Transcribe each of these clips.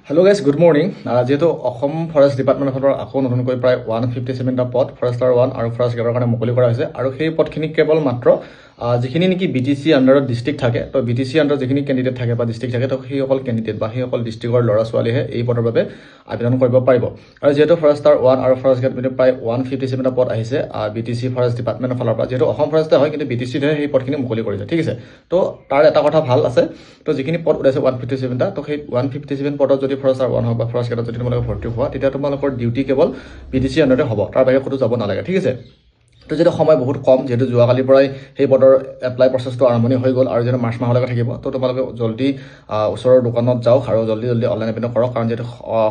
Hello' guys good morning যিহেতু Assam forest ডিপাৰ্টমেণ্টৰ ফালৰ আকৌ নতুনকৈ প্ৰায় 157টা পদ ফৰেষ্টাৰ 1 আৰু ফৰেষ্ট গাৰ্ডৰ কাৰণে মুকলি কৰা হৈছে আৰু সেই পদখিনি কেৱল মাত্ৰ যিখিনি নেকি BTC আণ্ডাৰত ডিষ্ট্ৰিক্ট থাকে তো BTC আণ্ডাৰত যিখিনি কেণ্ডিডেট থাকে বা ডিষ্ট্ৰিক্ট থাকে তো সেইসকল কেণ্ডিডেট বা সেইসকল ডিষ্ট্ৰিক্টৰ ল'ৰা ছোৱালীহে এই পদৰ বাবে আবেদন কৰিব পাৰিব আৰু যিহেতু ফৰেষ্টাৰ 1 আৰু ফৰেষ্ট গাৰ্ড প্ৰায় 157টা পদ আহিছে BTC ফৰেষ্ট ডিপাৰ্টমেণ্টৰ ফালৰ পৰা যিহেতু অসম ফৰেষ্টে হয় কিন্তু BTCতহে সেই পদখিনি মুকলি কৰিছে ঠিক আছে তো তাৰ এটা কথা ভাল আছে তো যিখিনি পদ ওলাইছে 157টা তো সেই 157 পদত যদি ফৰেষ্টাৰ 1 হওক বা ফৰেষ্ট গাৰ্ডত যদি তোমালোকে ভৰ্তি হোৱা তেতিয়া তোমালোকৰ ডিউটি কেৱল BTC আণ্ডাৰতে হ'ব তাৰ বাহিৰে ক'তো যাব নালাগে ঠিক আছে তো যিহেতু সময় বহুত কম যিহেতু যোৱাকালিৰ পৰাই সেই পদৰ এপ্লাই প্ৰচেছটো আৰম্ভণি হৈ গ'ল আৰু যিহেতু মাৰ্চ মাহলৈকে থাকিব তো তোমালোকে জল্দি ওচৰৰ দোকানত যাওক আৰু জল্দি অনলাইন আবেদন কৰক কাৰণ যিহেতু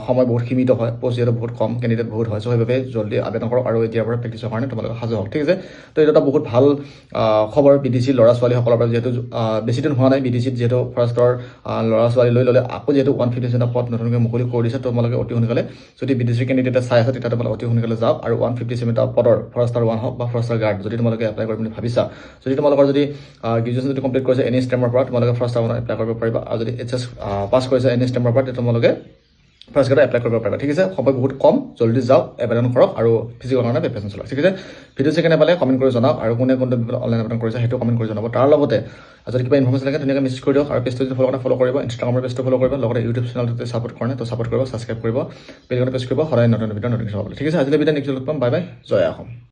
সময় বহুত সীমিত হয় পোষ্ট যিহেতু বহুত কম কেণ্ডিডেট বহুত হয় চ' সেইবাবে জল্দি আবেদন কৰক আৰু এতিয়াৰ পৰা প্ৰেক্টিছৰ কাৰণে তোমালোকে সাজু হওক ঠিক আছে তো এইটো এটা বহুত ভাল খবৰ BTC ল'ৰা ছোৱালীসকলৰ পৰা যিহেতু বেছি দিন হোৱা নাই BTCত যিহেতু ফৰেষ্টৰ ল'ৰা ছোৱালী লৈ ল'লে আকৌ যিহেতু 157টা পদ নতুনকৈ মুকলি কৰি দিছে তোমালোকে অতি সোনকালে যদি BTC কেণ্ডিডেটে চাই আছে তেতিয়া তোমালোকে অতি সোনকালে যাওক আৰু 157টা পদৰ ফৰেষ্টাৰ 1 হওক বা ফৰেষ্টাৰ গাৰ্ড যদি তোমালোকে এপ্লাই কৰিম বুলি ভাবিছা যদি তোমালোকৰ যদি গ্ৰেজুৱেশ্যন যদি কমপ্লিট কৰিছে এনি ষ্টেমৰ পৰা তোমালোকে ফৰেষ্টাৰ 1 এপ্লাই কৰিব পাৰিবা আৰু যদি HS পাছ কৰিছে এনি ষ্টেমৰ পৰা তেতিয়া তোমালোকে ফৰেষ্ট গাৰ্ডত এপ্লাই কৰিব পাৰিবা ঠিক আছে সময় বহুত কম জল্দি যাওক আবেদন কৰক আৰু ফিজিকেলৰ কাৰণে প্ৰিপেৰেশ্যন চলাওক ঠিক আছে ভিডিঅ' চেকেণ্ড পালে কমেণ্ট কৰি জনাওক আৰু কোনে কোনটো অনলাইন আবেদন কৰিছে সেইটো কমেণ্ট কৰি জনাব তাৰ লগতে যদি কিবা ইনফৰমেশ্যন লাগে ধুনীয়াকৈ মেছেজ কৰি দিয়ক আৰু পেজটো যদি ফ'ল' কৰিব ইনষ্টাগ্ৰামৰ পেজটো ফ'ল' কৰিব লগতে ইউটিউব চেনেলটোতে ছাপোৰ্ট কৰে তো ছাপোৰ্ট কৰিব ছাবস্ক্ৰাইব কৰিব বেলকনে প্ৰেছ কৰিব সদায় নতুন ভিডিঅ' নতুন চাবলৈ ঠিক আছে আজিলৈ বিদায় নেক্সট লগ পাম বাই বাই জয় অসম।